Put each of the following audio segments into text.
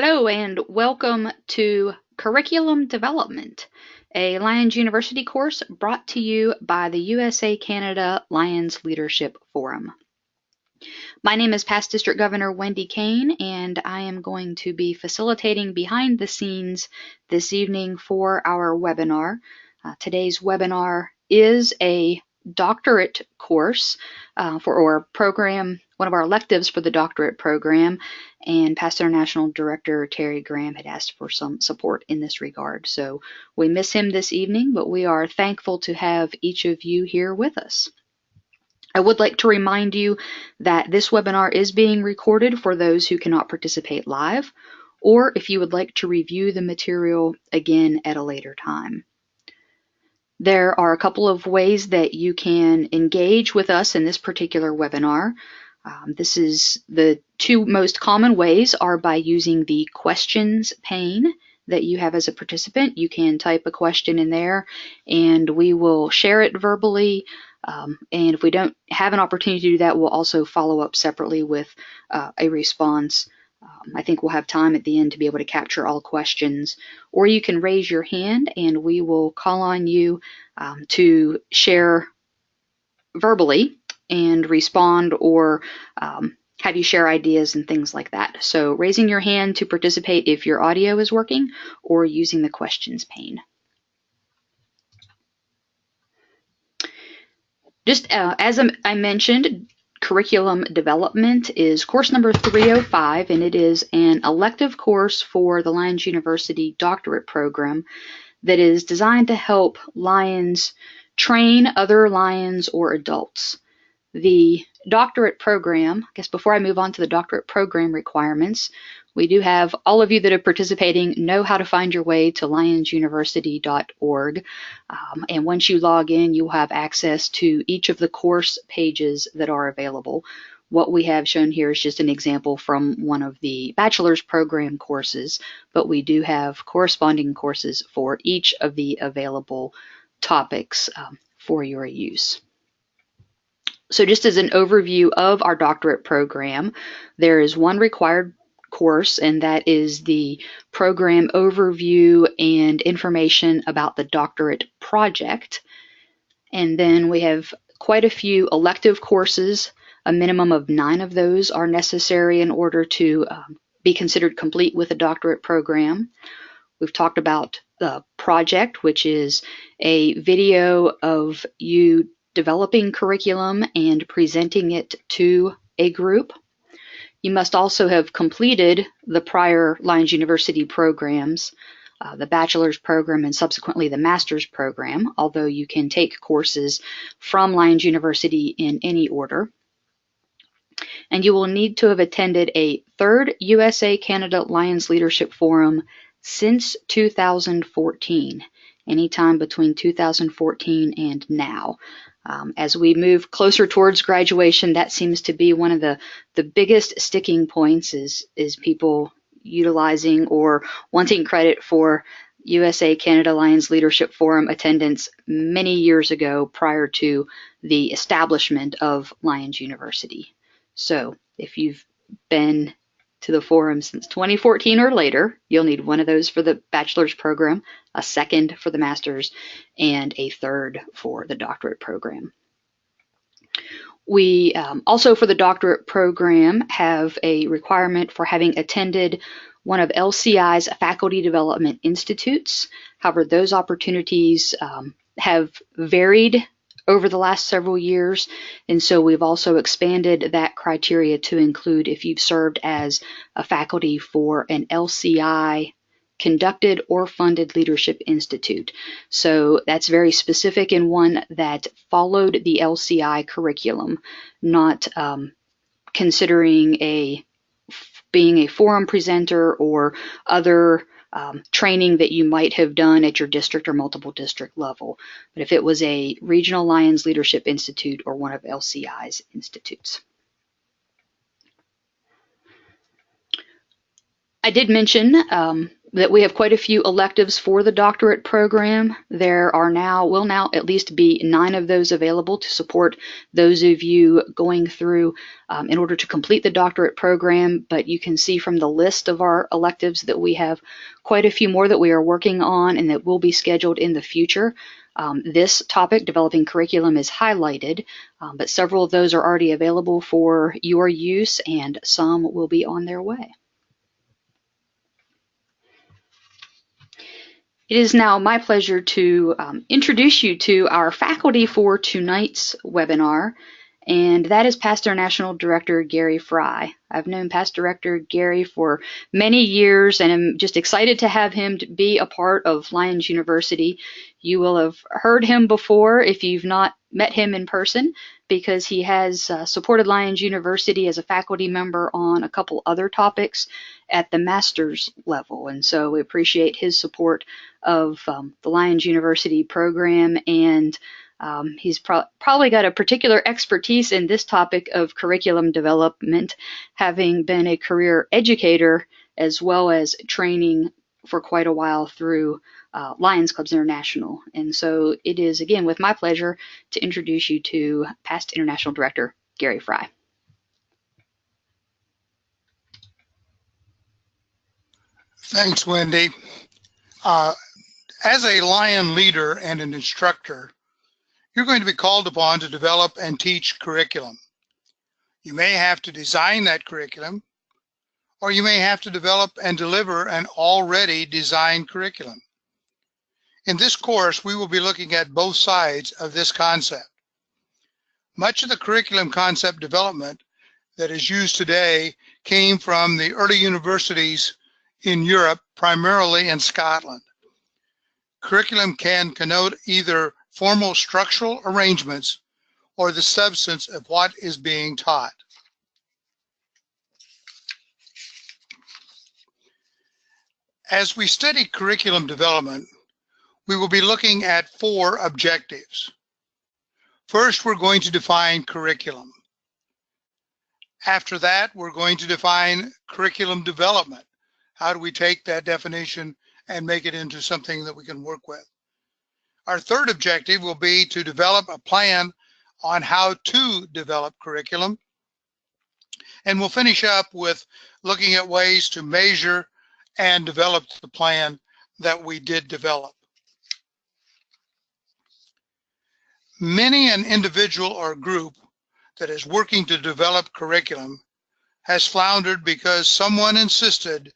Hello and welcome to Curriculum Development, a Lions University course brought to you by the USA-Canada Lions Leadership Forum. My name is Past District Governor Wendy Kane, and I am going to be facilitating behind the scenes this evening for our webinar. Today's webinar is a doctorate course or program, one of our electives for the doctorate program, and Past International Director Terry Graham had asked for some support in this regard. So we miss him this evening, but we are thankful to have each of you here with us. I would like to remind you that this webinar is being recorded for those who cannot participate live, or if you would like to review the material again at a later time. There are a couple of ways that you can engage with us in this particular webinar. The two most common ways are by using the questions pane that you have as a participant. You can type a question in there and we will share it verbally. And if we don't have an opportunity to do that, we'll also follow up separately with a response. I think we'll have time at the end to be able to capture all questions. Or you can raise your hand and we will call on you to share verbally and respond, or have you share ideas and things like that. So raising your hand to participate if your audio is working, or using the questions pane. Just as I mentioned, curriculum development is course number 305, and it is an elective course for the Lions University doctorate program that is designed to help Lions train other Lions or adults. The doctorate program, I guess before I move on to the doctorate program requirements, we do have all of you that are participating know how to find your way to lionsuniversity.org. And once you log in, you'll have access to each of the course pages that are available. What we have shown here is just an example from one of the bachelor's program courses, but we do have corresponding courses for each of the available topics for your use. So just as an overview of our doctorate program, there is one required course, and that is the program overview and information about the doctorate project. And then we have quite a few elective courses. A minimum of 9 of those are necessary in order to be considered complete with a doctorate program. We've talked about the project, which is a video of you developing curriculum and presenting it to a group. You must also have completed the prior Lions University programs, the bachelor's program and subsequently the master's program, although you can take courses from Lions University in any order. And you will need to have attended a 3rd USA-Canada Lions Leadership Forum since 2014, anytime between 2014 and now. As we move closer towards graduation, that seems to be one of the biggest sticking points is people utilizing or wanting credit for USA-Canada Lions Leadership Forum attendance many years ago prior to the establishment of Lions University. So if you've been to the forum since 2014 or later, you'll need one of those for the bachelor's program, a 2nd for the master's, and a 3rd for the doctorate program. We also, for the doctorate program, have a requirement for having attended one of LCI's faculty development institutes. However, those opportunities have varied over the last several years, and so we've also expanded that criteria to include if you've served as a faculty for an LCI conducted or funded leadership institute. So that's very specific, and one that followed the LCI curriculum, not considering being a forum presenter or other training that you might have done at your district or multiple district level. But if it was a Regional Lions Leadership Institute or one of LCI's institutes. I did mention that we have quite a few electives for the doctorate program. There will now at least be 9 of those available to support those of you going through in order to complete the doctorate program. But you can see from the list of our electives that we have quite a few more that we are working on and that will be scheduled in the future. This topic, developing curriculum, is highlighted, but several of those are already available for your use and some will be on their way. It is now my pleasure to introduce you to our faculty for tonight's webinar, and that is Past International Director Gary Fry. I've known Past Director Gary for many years and I'm just excited to have him to be a part of Lions University. You will have heard him before if you've not met him in person, because he has supported Lions University as a faculty member on a couple other topics at the master's level. And so we appreciate his support of the Lions University program, and he's probably got a particular expertise in this topic of curriculum development, having been a career educator as well as training for quite a while through Lions Clubs International. And so it is, again, with my pleasure to introduce you to Past International Director Gary Fry. Thanks, Wendy. As a Lion leader and an instructor, you're going to be called upon to develop and teach curriculum. You may have to design that curriculum, or you may have to develop and deliver an already designed curriculum. In this course, we will be looking at both sides of this concept. Much of the curriculum concept development that is used today came from the early universities in Europe, primarily in Scotland. Curriculum can connote either formal structural arrangements or the substance of what is being taught. As we study curriculum development, we will be looking at 4 objectives. First, we're going to define curriculum. After that, we're going to define curriculum development. How do we take that definition and make it into something that we can work with? Our third objective will be to develop a plan on how to develop curriculum. And we'll finish up with looking at ways to measure and develop the plan that we did develop. Many an individual or group that is working to develop curriculum has floundered because someone insisted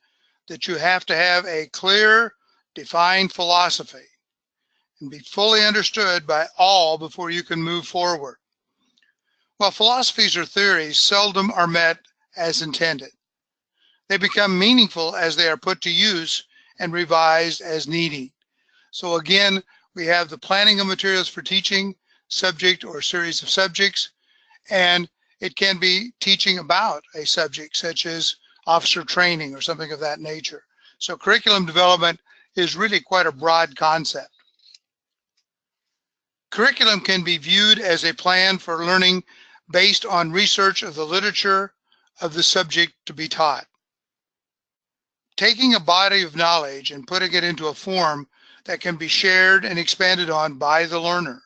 that you have to have a clear, defined philosophy and be fully understood by all before you can move forward. While philosophies or theories seldom are met as intended, they become meaningful as they are put to use and revised as needed. So again, we have the planning of materials for teaching, subject or series of subjects, and it can be teaching about a subject such as officer training or something of that nature. So curriculum development is really quite a broad concept. Curriculum can be viewed as a plan for learning based on research of the literature of the subject to be taught. Taking a body of knowledge and putting it into a form that can be shared and expanded on by the learner.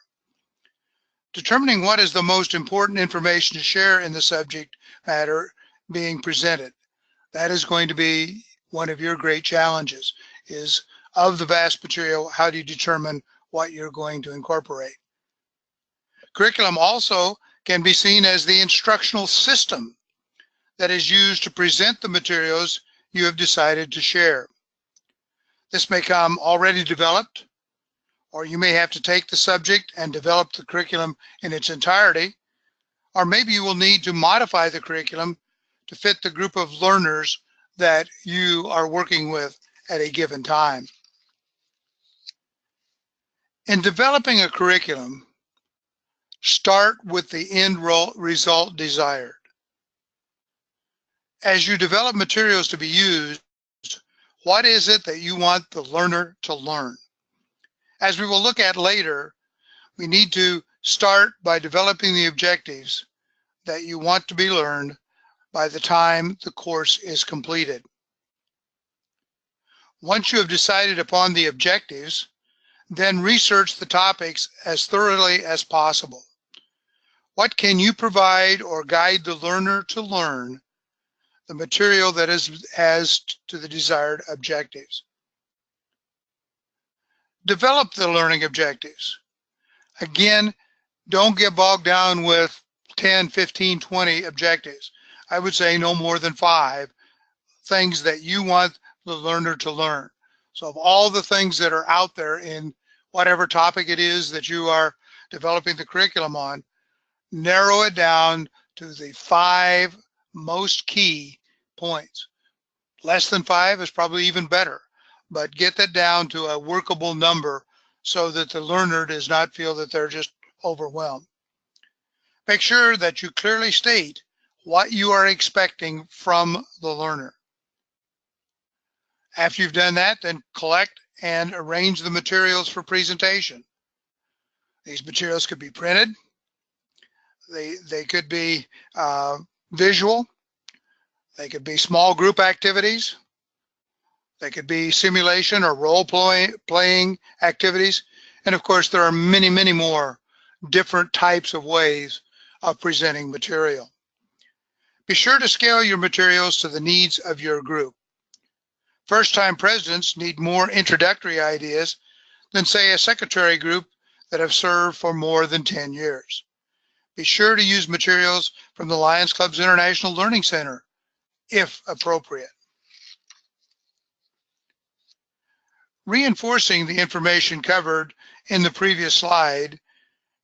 Determining what is the most important information to share in the subject matter being presented. That is going to be one of your great challenges, is of the vast material, how do you determine what you're going to incorporate? Curriculum also can be seen as the instructional system that is used to present the materials you have decided to share. This may come already developed, or you may have to take the subject and develop the curriculum in its entirety, or maybe you will need to modify the curriculum to fit the group of learners that you are working with at a given time. In developing a curriculum, start with the end result desired. As you develop materials to be used, what is it that you want the learner to learn? As we will look at later, we need to start by developing the objectives that you want to be learned by the time the course is completed. Once you have decided upon the objectives, then research the topics as thoroughly as possible. What can you provide or guide the learner to learn the material that is as to the desired objectives? Develop the learning objectives. Again, don't get bogged down with 10, 15, 20 objectives. I would say no more than 5 things that you want the learner to learn. So of all the things that are out there in whatever topic it is that you are developing the curriculum on, narrow it down to the 5 most key points. Less than 5 is probably even better, but get that down to a workable number so that the learner does not feel that they're just overwhelmed. Make sure that you clearly state what you are expecting from the learner. After you've done that, then collect and arrange the materials for presentation. These materials could be printed, they could be visual, they could be small group activities, they could be simulation or role-playing activities, and of course there are many, many more different types of ways of presenting material. Be sure to scale your materials to the needs of your group. First-time presidents need more introductory ideas than, say, a secretary group that have served for more than 10 years. Be sure to use materials from the Lions Club's International Learning Center, if appropriate. Reinforcing the information covered in the previous slide,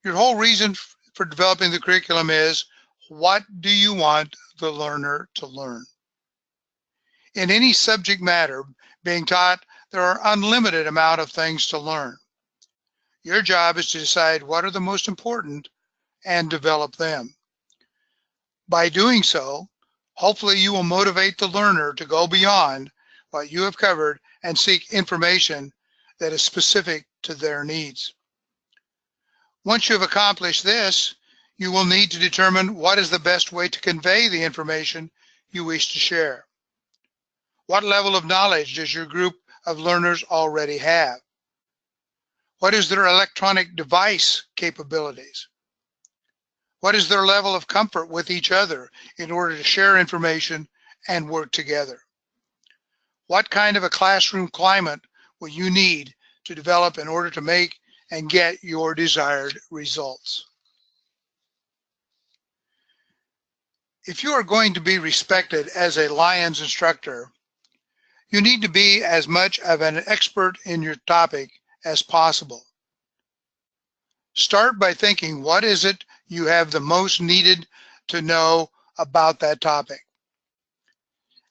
your whole reason for developing the curriculum is, what do you want the learner to learn? In any subject matter being taught, there are unlimited amount of things to learn. Your job is to decide what are the most important and develop them. By doing so, hopefully you will motivate the learner to go beyond what you have covered and seek information that is specific to their needs. Once you have accomplished this, you will need to determine what is the best way to convey the information you wish to share. What level of knowledge does your group of learners already have? What is their electronic device capabilities? What is their level of comfort with each other in order to share information and work together? What kind of a classroom climate will you need to develop in order to make and get your desired results? If you are going to be respected as a Lions instructor, you need to be as much of an expert in your topic as possible. Start by thinking, what is it you have the most needed to know about that topic?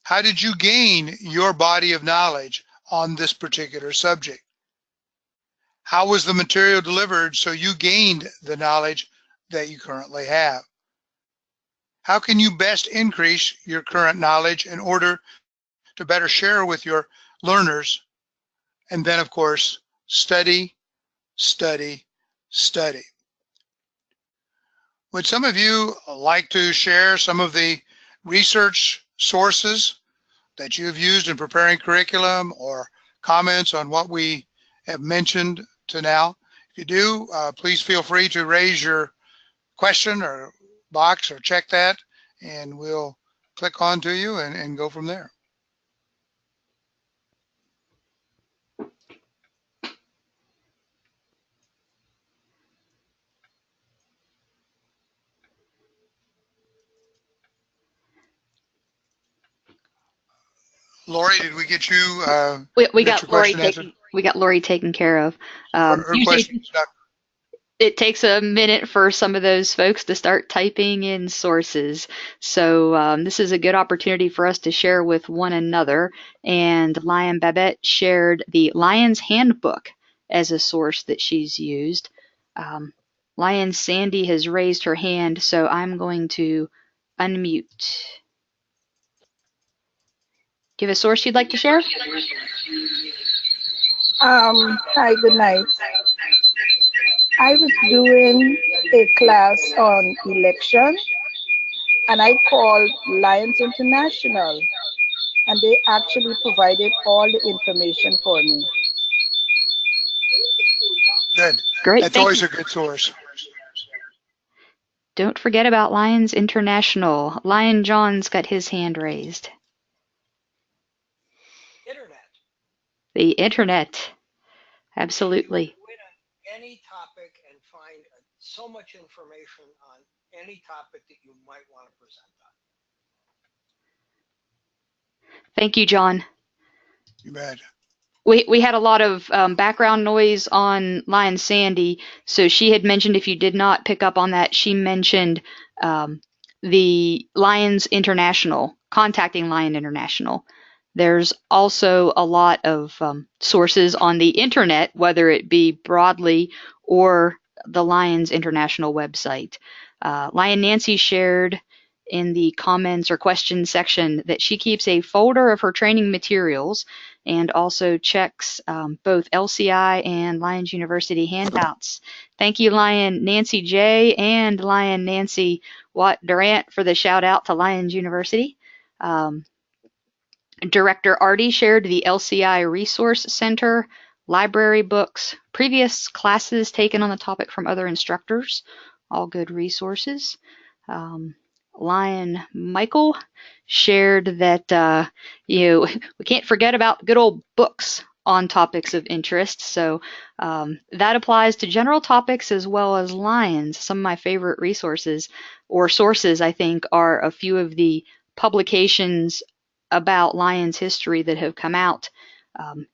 How did you gain your body of knowledge on this particular subject? How was the material delivered so you gained the knowledge that you currently have? How can you best increase your current knowledge in order to better share with your learners? And then, of course, study, study, study. Would some of you like to share some of the research sources that you've used in preparing curriculum, or comments on what we have mentioned to now? If you do, please feel free to raise your question or box or check that, and we'll click on to you and go from there. Lori, did we get you? We Get got your Lori question answered? taken care of. Her question is not. It takes a minute for some of those folks to start typing in sources. So this is a good opportunity for us to share with one another. And Lion Babette shared the Lion's Handbook as a source that she's used. Lion Sandy has raised her hand, so I'm going to unmute. Do you have a source you'd like to share? Hi, good night. I was doing a class on election and I called Lions International. and they actually provided all the information for me. Good. Great, That's thank always you. a good source. Don't forget about Lions International. Lion John's got his hand raised. Internet. The internet. Absolutely. You can go into any topic and find so much information on any topic that you might want to present on. Thank you, John. You bet. We had a lot of background noise on Lion Sandy, so she had mentioned, if you did not pick up on that, she mentioned the Lions International, contacting Lion International. There's also a lot of sources on the internet, whether it be broadly or the Lions International website. Lion Nancy shared in the comments or questions section that she keeps a folder of her training materials and also checks both LCI and Lions University handouts. Thank you, Lion Nancy J. and Lion Nancy Watt Durant, for the shout out to Lions University. Director Artie shared the LCI Resource Center, library books, previous classes taken on the topic from other instructors, all good resources. Lion Michael shared that we can't forget about good old books on topics of interest. So that applies to general topics as well as lions. Some of my favorite resources or sources, I think, are a few of the publications about lions history that have come out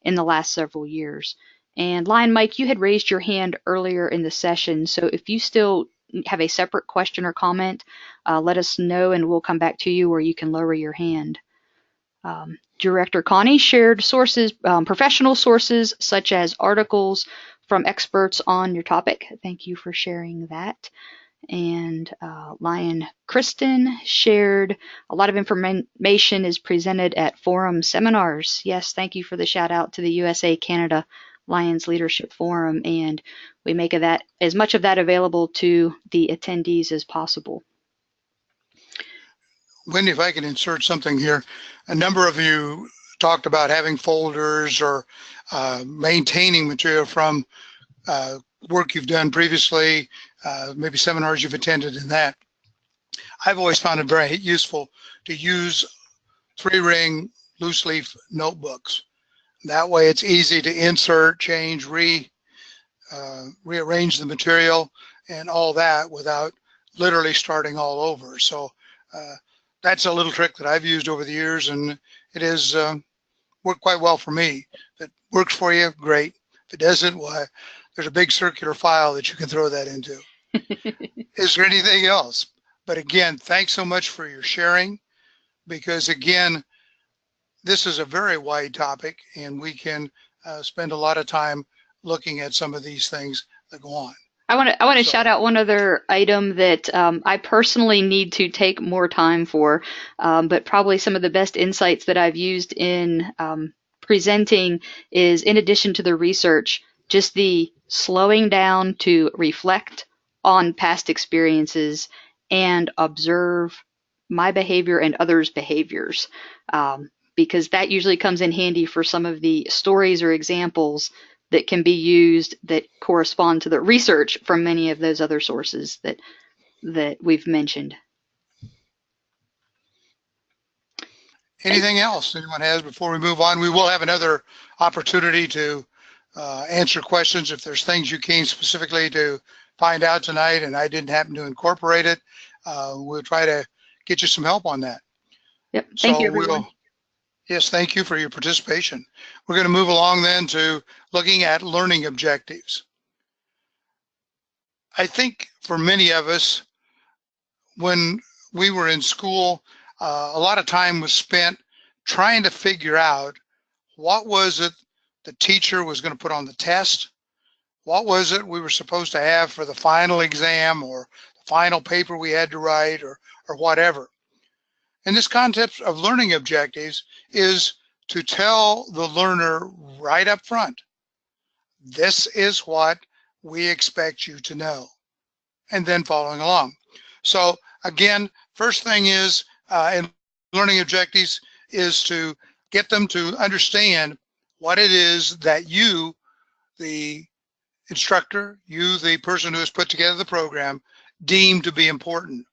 in the last several years. And Lion Mike, you had raised your hand earlier in the session, so if you still have a separate question or comment, let us know and we'll come back to you, or you can lower your hand. Director Connie shared sources, professional sources such as articles from experts on your topic. Thank you for sharing that. And Lion Kristen shared a lot of information is presented at forum seminars. Yes, thank you for the shout out to the USA Canada Lions Leadership Forum, and we make that as much of that available to the attendees as possible. Wendy, if I can insert something here, a number of you talked about having folders or maintaining material from work you've done previously, maybe seminars you've attended in that. I've always found it very useful to use 3-ring loose leaf notebooks. That way it's easy to insert, change, rearrange the material and all that without literally starting all over. So that's a little trick that I've used over the years, and it has worked quite well for me. If it works for you, great. If it doesn't, why, there's a big circular file that you can throw that into. Is there anything else? But again, thanks so much for your sharing, because again, this is a very wide topic and we can spend a lot of time looking at some of these things that go on. I want to shout out one other item that I personally need to take more time for, but probably some of the best insights that I've used in presenting is, in addition to the research, just the slowing down to reflect on past experiences and observe my behavior and others' behaviors, because that usually comes in handy for some of the stories or examples that can be used that correspond to the research from many of those other sources that we've mentioned. Anything else anyone has before we move on? We will have another opportunity to answer questions if there's things you came specifically to find out tonight and I didn't happen to incorporate it. We'll try to get you some help on that. Yep. Thank you, everyone. Yes, thank you for your participation. We're going to move along then to looking at learning objectives. I think for many of us, when we were in school, a lot of time was spent trying to figure out what was it the teacher was going to put on the test, what was it we were supposed to have for the final exam or the final paper we had to write, or whatever. And this concept of learning objectives is to tell the learner right up front, this is what we expect you to know, and then following along. So again, first thing is in learning objectives is to get them to understand what it is that you, the instructor, you, the person who has put together the program, deem to be important.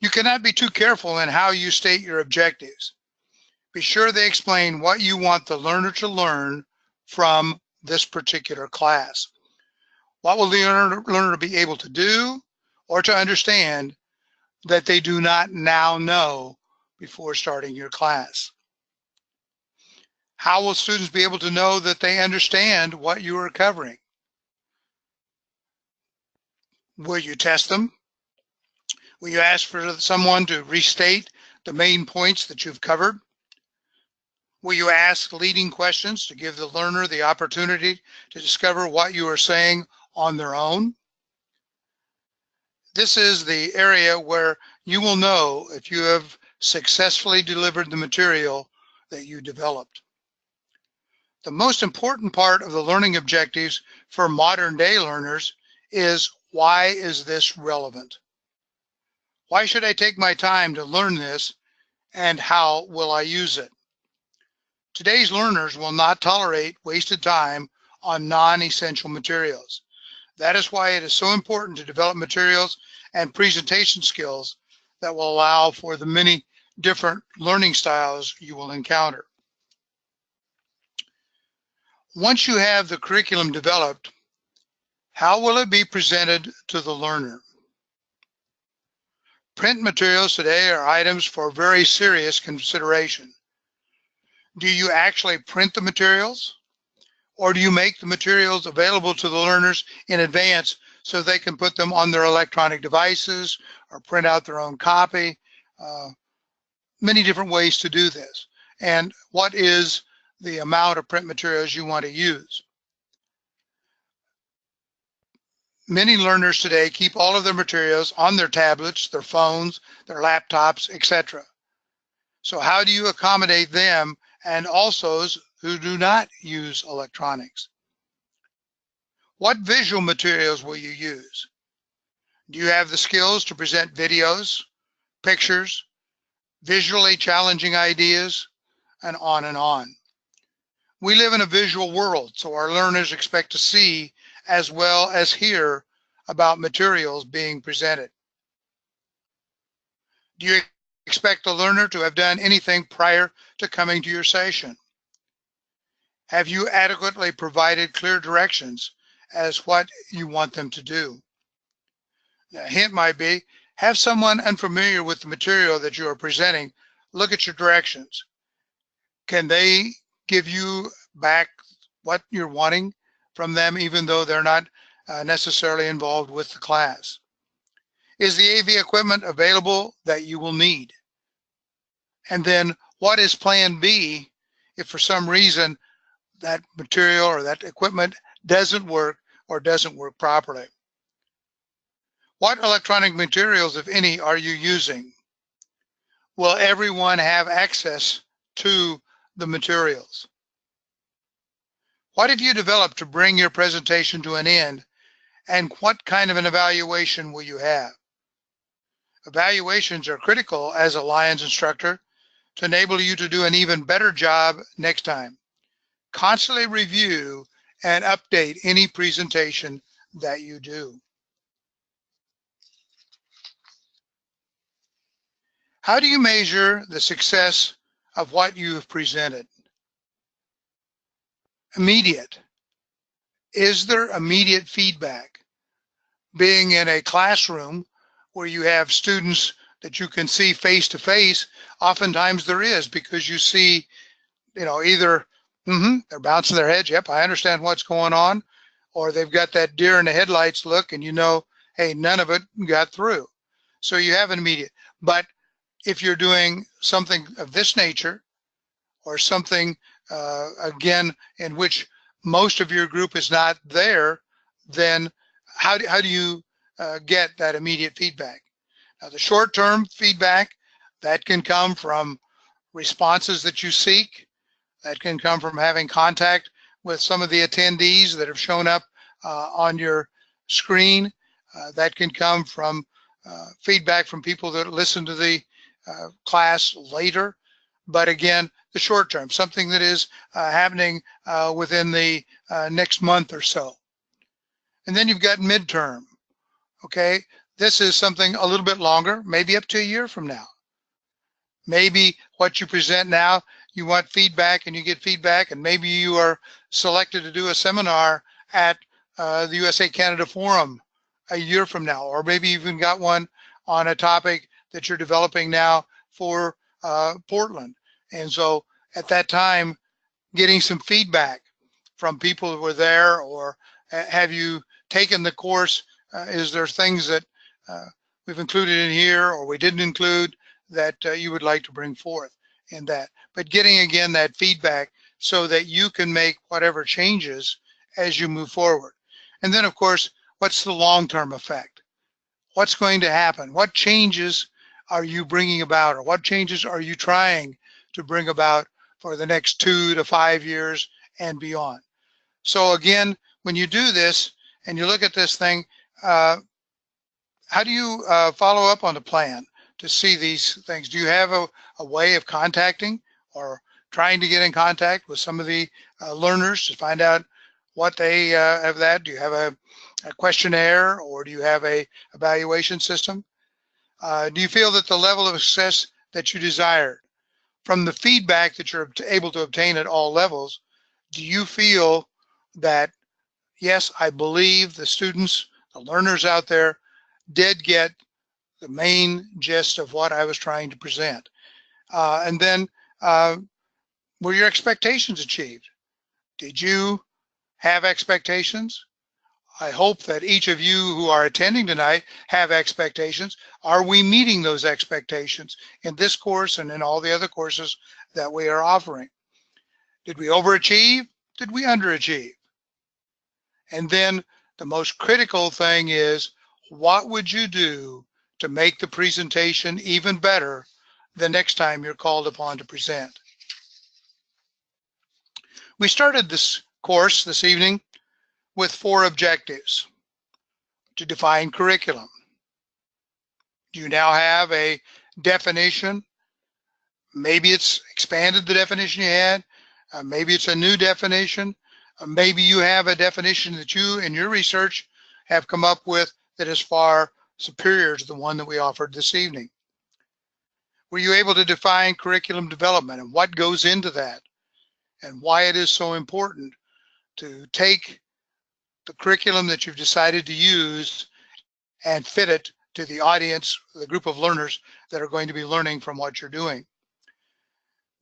You cannot be too careful in how you state your objectives. Be sure they explain what you want the learner to learn from this particular class. What will the learner be able to do or to understand that they do not now know before starting your class? How will students be able to know that they understand what you are covering? Will you test them? Will you ask for someone to restate the main points that you've covered? Will you ask leading questions to give the learner the opportunity to discover what you are saying on their own? This is the area where you will know if you have successfully delivered the material that you developed. The most important part of the learning objectives for modern day learners is, why is this relevant? Why should I take my time to learn this, and how will I use it? Today's learners will not tolerate wasted time on non-essential materials. That is why it is so important to develop materials and presentation skills that will allow for the many different learning styles you will encounter. Once you have the curriculum developed, how will it be presented to the learner? Print materials today are items for very serious consideration. Do you actually print the materials, or do you make the materials available to the learners in advance so they can put them on their electronic devices or print out their own copy? Many different ways to do this. And what is the amount of print materials you want to use? Many learners today keep all of their materials on their tablets, their phones, their laptops, etc. So how do you accommodate them and also those who do not use electronics? What visual materials will you use? Do you have the skills to present videos, pictures, visually challenging ideas, and on and on? We live in a visual world, so our learners expect to see as well as hear about materials being presented. Do you expect the learner to have done anything prior to coming to your session? Have you adequately provided clear directions as what you want them to do? A hint might be, have someone unfamiliar with the material that you are presenting look at your directions. Can they give you back what you're wanting from them, even though they're not necessarily involved with the class? Is the AV equipment available that you will need? And then what is plan B if for some reason that material or that equipment doesn't work or doesn't work properly? What electronic materials, if any, are you using? Will everyone have access to the materials? What have you developed to bring your presentation to an end, and what kind of an evaluation will you have? Evaluations are critical as a Lions instructor to enable you to do an even better job next time. Constantly review and update any presentation that you do. How do you measure the success of what you have presented? Immediate. Is there immediate feedback? Being in a classroom where you have students that you can see face to face, oftentimes there is, because you see, either they're bouncing their heads, yep, I understand what's going on, or they've got that deer in the headlights look, and hey, none of it got through. So you have an immediate. But if you're doing something of this nature, or something, again, in which most of your group is not there, then how do you get that immediate feedback? Now, the short-term feedback, that can come from responses that you seek, that can come from having contact with some of the attendees that have shown up on your screen, that can come from feedback from people that listen to the class later. but again, the short term, something that is happening within the next month or so. And then you've got midterm. Okay, this is something a little bit longer, maybe up to a year from now. Maybe what you present now, you want feedback and you get feedback, and maybe you are selected to do a seminar at the USA-Canada Forum a year from now, or maybe you even got one on a topic that you're developing now for Portland. And so at that time, getting some feedback from people who were there, or have you taken the course? Is there things that we've included in here or we didn't include that you would like to bring forth in that? But getting again that feedback so that you can make whatever changes as you move forward. And then of course, what's the long-term effect? What's going to happen? What changes are you bringing about, or what changes are you trying to bring about for the next 2 to 5 years and beyond? So again, when you do this and you look at this thing, how do you follow up on the plan to see these things? Do you have a way of contacting or trying to get in contact with some of the learners to find out what they have that? Do you have a questionnaire, or do you have a evaluation system? Do you feel that the level of success that you desire from the feedback that you're able to obtain at all levels, do you feel that, yes, I believe the students, the learners out there did get the main gist of what I was trying to present? And then were your expectations achieved? Did you have expectations? I hope that each of you who are attending tonight have expectations. Are we meeting those expectations in this course and in all the other courses that we are offering? Did we overachieve? Did we underachieve? And then the most critical thing is, what would you do to make the presentation even better the next time you're called upon to present? We started this course this evening with 4 objectives: to define curriculum. Do you now have a definition? Maybe it's expanded the definition you had. Maybe it's a new definition. Maybe you have a definition that you in your research have come up with that is far superior to the one that we offered this evening. Were you able to define curriculum development and what goes into that, and why it is so important to take the curriculum that you've decided to use and fit it to the audience, the group of learners that are going to be learning from what you're doing?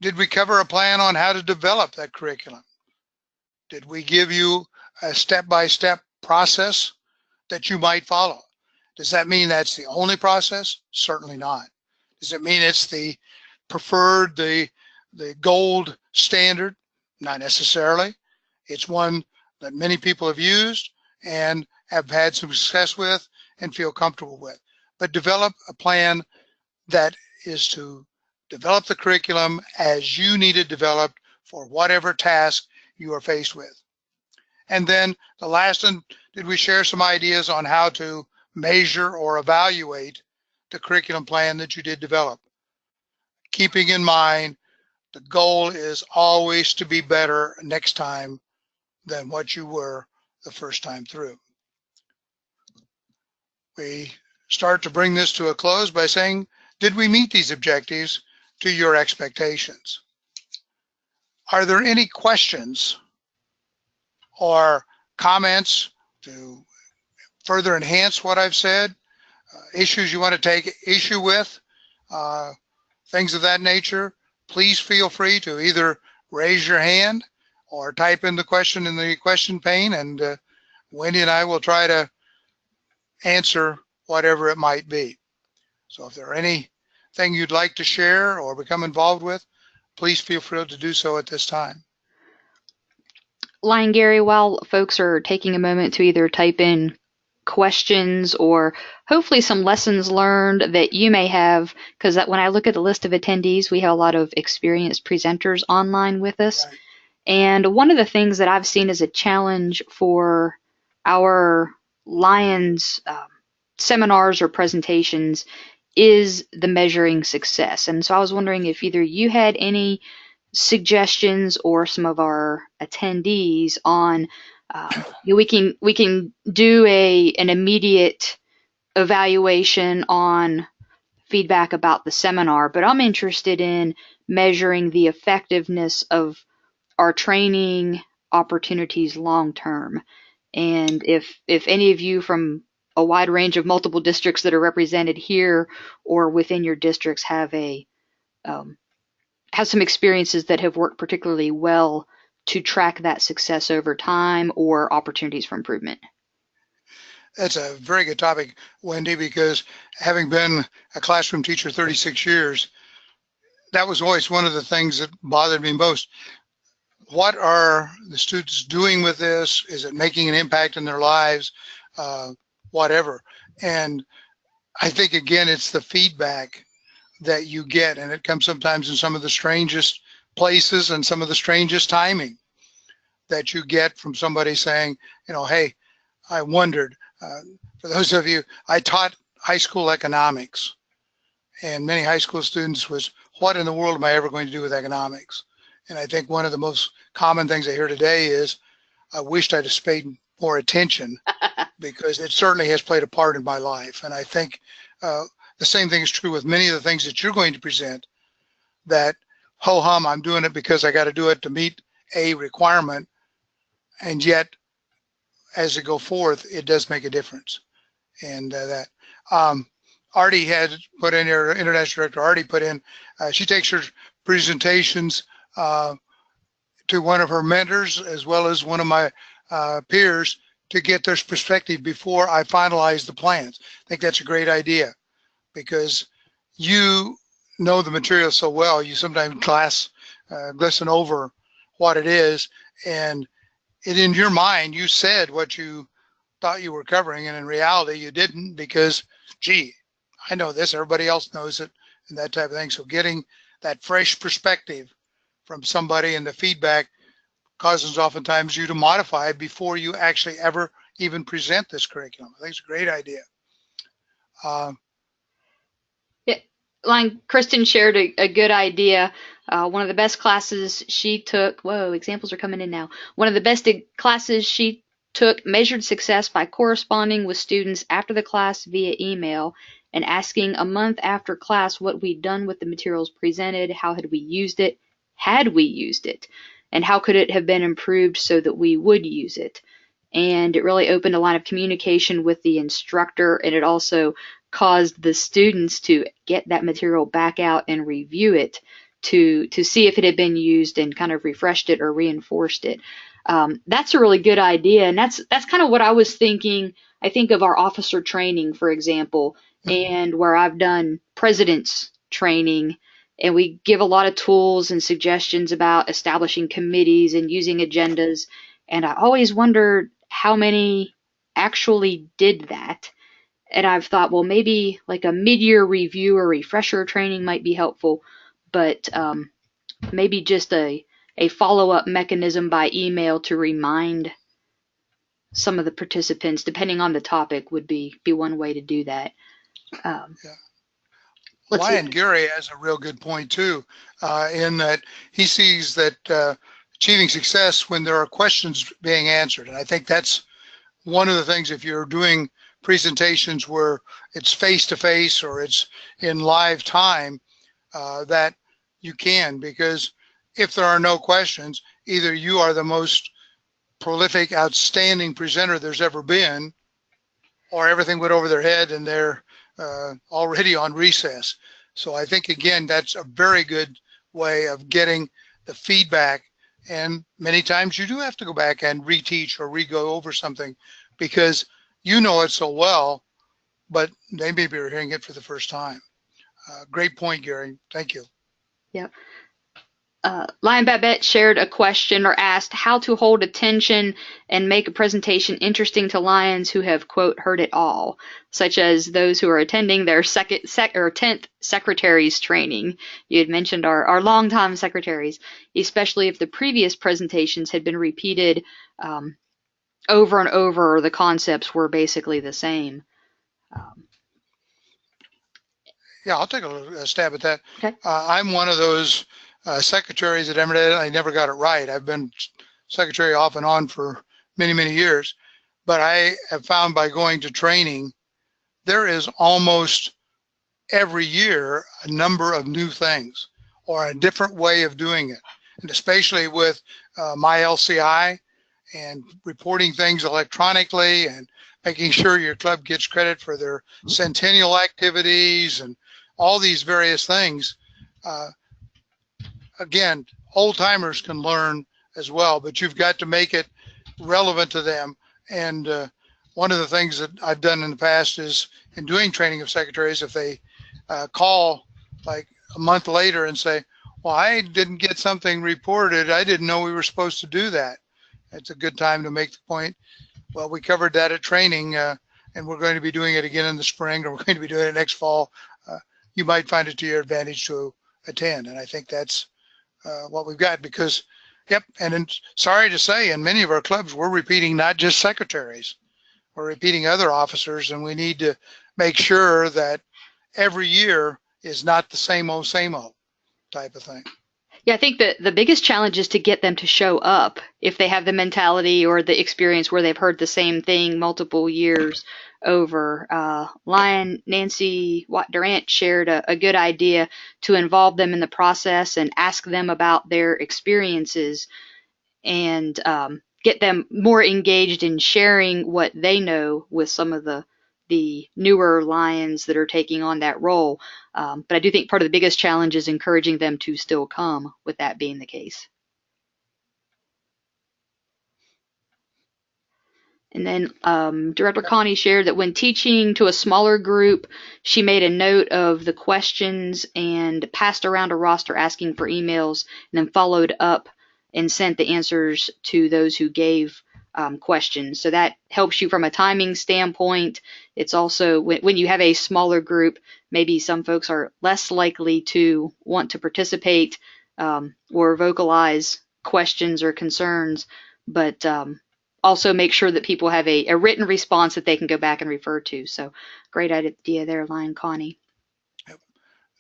Did we cover a plan on how to develop that curriculum? Did we give you a step-by-step process that you might follow? Does that mean that's the only process? Certainly not. Does it mean it's the preferred, the gold standard? Not necessarily. It's one that many people have used and have had some success with and feel comfortable with. But develop a plan that is to develop the curriculum as you need it developed for whatever task you are faced with. And then the last one, did we share some ideas on how to measure or evaluate the curriculum plan that you did develop? Keeping in mind, the goal is always to be better next time than what you were the first time through. We start to bring this to a close by saying, did we meet these objectives to your expectations? Are there any questions or comments to further enhance what I've said? Issues you want to take issue with? Things of that nature? Please feel free to either raise your hand or type in the question in the question pane, and Wendy and I will try to answer whatever it might be. So if there are anything you'd like to share or become involved with, please feel free to do so at this time. Lion Gary, while folks are taking a moment to either type in questions or hopefully some lessons learned that you may have, because when I look at the list of attendees, we have a lot of experienced presenters online with us. Right. And one of the things that I've seen as a challenge for our Lions seminars or presentations is the measuring success. And so I was wondering if either you had any suggestions or some of our attendees on we can do an immediate evaluation on feedback about the seminar, but I'm interested in measuring the effectiveness of our training opportunities long term. And if any of you from a wide range of multiple districts that are represented here or within your districts um, have some experiences that have worked particularly well to track that success over time or opportunities for improvement. That's a very good topic, Wendy, because having been a classroom teacher 36 years, that was always one of the things that bothered me most. What are the students doing with this? Is it making an impact in their lives? Whatever. And I think, again, it's the feedback that you get, and it comes sometimes in some of the strangest places and some of the strangest timing that you get from somebody saying, hey, I wondered. For those of you, I taught high school economics, and many high school students was, what in the world am I ever going to do with economics? And I think one of the most common things I hear today is, I wished I'd have paid more attention because it certainly has played a part in my life. And I think the same thing is true with many of the things that you're going to present, that ho-hum, I'm doing it because I got to do it to meet a requirement. And yet, as you go forth, it does make a difference. And that Artie had put in, your international director Artie put in, she takes her presentations to one of her mentors as well as one of my peers to get their perspective before I finalize the plans. I think that's a great idea because you know the material so well. You sometimes glisten over what it is, and in your mind you said what you thought you were covering, and in reality you didn't, because gee, I know this, everybody else knows it, and that type of thing. So getting that fresh perspective from somebody and the feedback causes oftentimes you to modify before you actually ever even present this curriculum. I think it's a great idea. Yeah, Kristen shared a good idea. One of the best classes she took, whoa, examples are coming in now. One of the best classes she took measured success by corresponding with students after the class via email and asking a month after class what we'd done with the materials presented, how had we used it, and how could it have been improved so that we would use it. And it really opened a line of communication with the instructor, and it also caused the students to get that material back out and review it to see if it had been used and kind of refreshed it or reinforced it. That's a really good idea, and that's kind of what I was thinking. I think of our officer training, for example, and where I've done president's training, and we give a lot of tools and suggestions about establishing committees and using agendas, and I always wondered how many actually did that. And I've thought, well, maybe like a mid-year review or refresher training might be helpful, but maybe just a follow-up mechanism by email to remind some of the participants, depending on the topic, would be one way to do that. Yeah. Lion Gary has a real good point too, in that he sees that achieving success when there are questions being answered. And I think that's one of the things, if you're doing presentations where it's face-to-face or it's in live time, that you can, because if there are no questions, either you are the most prolific, outstanding presenter there's ever been, or everything went over their head and they're already on recess. So I think, again, that's a very good way of getting the feedback. And many times you do have to go back and reteach or re-go over something because you know it so well, but they maybe are hearing it for the first time. Great point, Gary. Thank you. Yep. Lion Babette shared a question or asked how to hold attention and make a presentation interesting to Lions who have, quote, heard it all, such as those who are attending their 10th secretaries training. You had mentioned our longtime secretaries, especially if the previous presentations had been repeated over and over, or the concepts were basically the same. Yeah, I'll take a stab at that. Okay. I'm one of those secretaries that evidently never got it right. I've been secretary off and on for many, many years, but I have found by going to training, there is almost every year a number of new things or a different way of doing it. And especially with my LCI and reporting things electronically and making sure your club gets credit for their centennial activities and all these various things. Uh, again, old timers can learn as well, but you've got to make it relevant to them. And one of the things that I've done in the past is in doing training of secretaries, if they call like a month later and say, well, I didn't get something reported. I didn't know we were supposed to do that. It's a good time to make the point. Well, we covered that at training, and we're going to be doing it again in the spring, or we're going to be doing it next fall. You might find it to your advantage to attend. And I think that's what we've got because, yep. And sorry to say, in many of our clubs, we're repeating not just secretaries, we're repeating other officers, and we need to make sure that every year is not the same old type of thing. Yeah, I think that the biggest challenge is to get them to show up if they have the mentality or the experience where they've heard the same thing multiple years over. Lion, Nancy Watt Durant shared a good idea to involve them in the process and ask them about their experiences and get them more engaged in sharing what they know with some of the newer lions that are taking on that role. But I do think part of the biggest challenge is encouraging them to still come, with that being the case. And then Director Connie shared that when teaching to a smaller group, she made a note of the questions and passed around a roster asking for emails, and then followed up and sent the answers to those who gave questions. So that helps you from a timing standpoint. It's also when you have a smaller group, maybe some folks are less likely to want to participate or vocalize questions or concerns, but also make sure that people have a written response that they can go back and refer to. So great idea there, Lion Connie. Yep.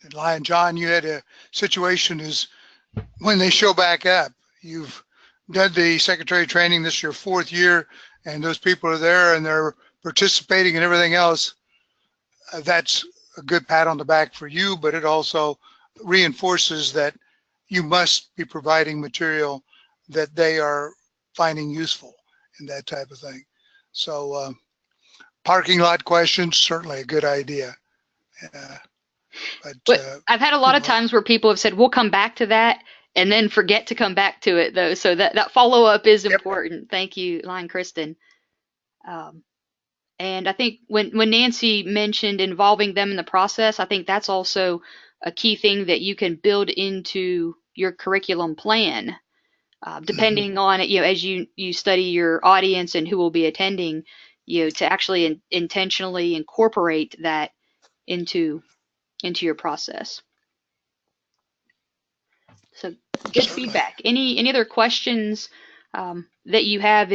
And Lion John, you had a situation is when they show back up, you've done the secretary training, this is your 4th year, and those people are there and they're participating and everything else. That's a good pat on the back for you, but it also reinforces that you must be providing material that they are finding useful and that type of thing. So parking lot questions, certainly a good idea. But I've had a lot of times where people have said, we'll come back to that, and then forget to come back to it, though. So that follow-up is important. Yep. Thank you, Lion Kristen. And I think when Nancy mentioned involving them in the process, I think that's also a key thing that you can build into your curriculum plan. Depending on it, as you study your audience and who will be attending, to actually intentionally incorporate that into your process. So good feedback. Any other questions that you have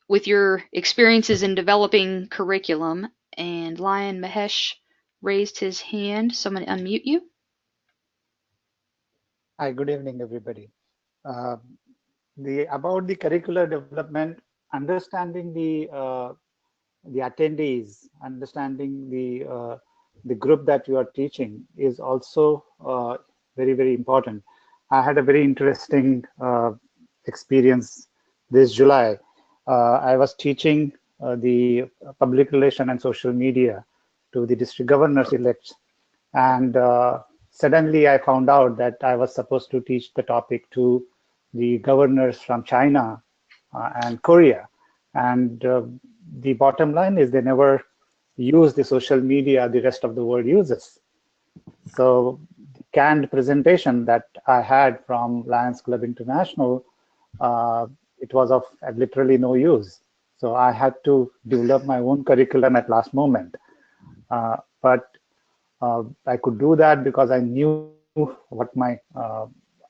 with your experiences in developing curriculum? And Lion Mahesh raised his hand. Someone unmute you. Hi, good evening, everybody. About the curricular development, understanding the attendees, understanding the group that you are teaching is also very, very important. I had a very interesting experience this July. I was teaching the public relation and social media to the district governors elect, and suddenly I found out that I was supposed to teach the topic to the governors from China and Korea. And the bottom line is they never use the social media the rest of the world uses. So the canned presentation that I had from Lions Club International, it was of literally no use. So I had to develop my own curriculum at last moment. But I could do that because I knew what my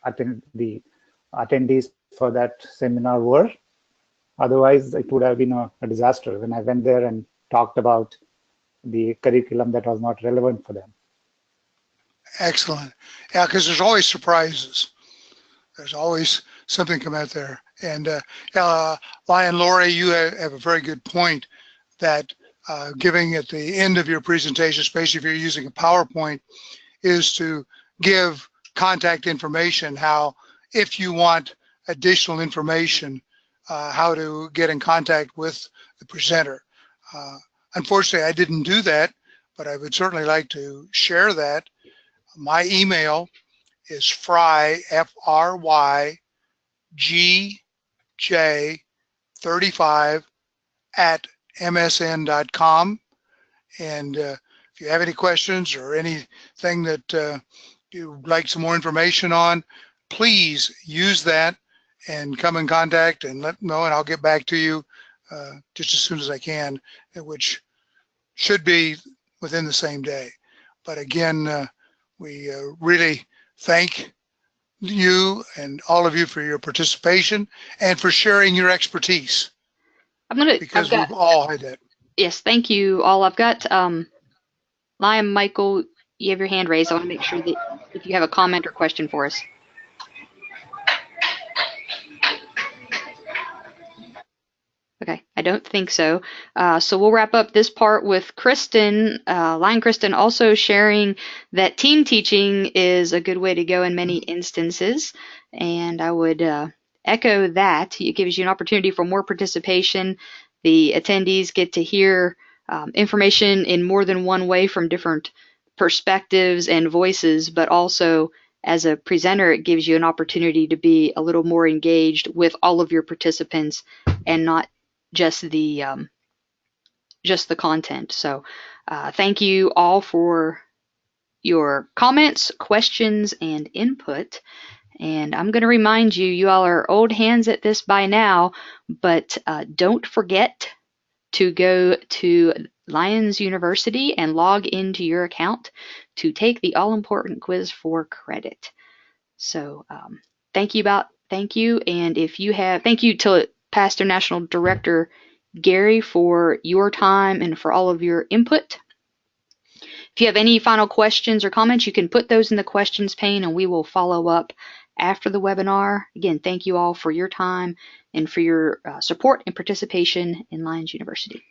attendees for that seminar were. Otherwise, it would have been a disaster when I went there and talked about the curriculum that was not relevant for them. Excellent. Yeah, because there's always surprises. There's always something come out there. And Lion Lori, you have a very good point that giving at the end of your presentation, especially if you're using a PowerPoint, is to give contact information, how if you want additional information, how to get in contact with the presenter. Unfortunately, I didn't do that, but I would certainly like to share that. My email is fry, F-R-Y, GJ35 at msn.com. And if you have any questions or anything that you'd like some more information on, please use that and come in contact and let me know, and I'll get back to you just as soon as I can, which should be within the same day. But again, we really thank you and all of you for your participation and for sharing your expertise. Because we've all had that. Yes, thank you all. I've got Liam, Michael, you have your hand raised. I want to make sure that if you have a comment or question for us. Okay, I don't think so. So we'll wrap up this part with Kristen, Lion Kristen, also sharing that team teaching is a good way to go in many instances. And I would echo that. It gives you an opportunity for more participation. The attendees get to hear information in more than one way from different perspectives and voices, but also as a presenter, it gives you an opportunity to be a little more engaged with all of your participants and not just the content. So thank you all for your comments, questions, and input. And I'm going to remind you, you all are old hands at this by now, but don't forget to go to Lions University and log into your account to take the all-important quiz for credit. So thank you, and if you have, thank you to Pastor National Director Gary for your time and for all of your input. If you have any final questions or comments, you can put those in the questions pane and we will follow up after the webinar. Again, thank you all for your time and for your support and participation in Lions University.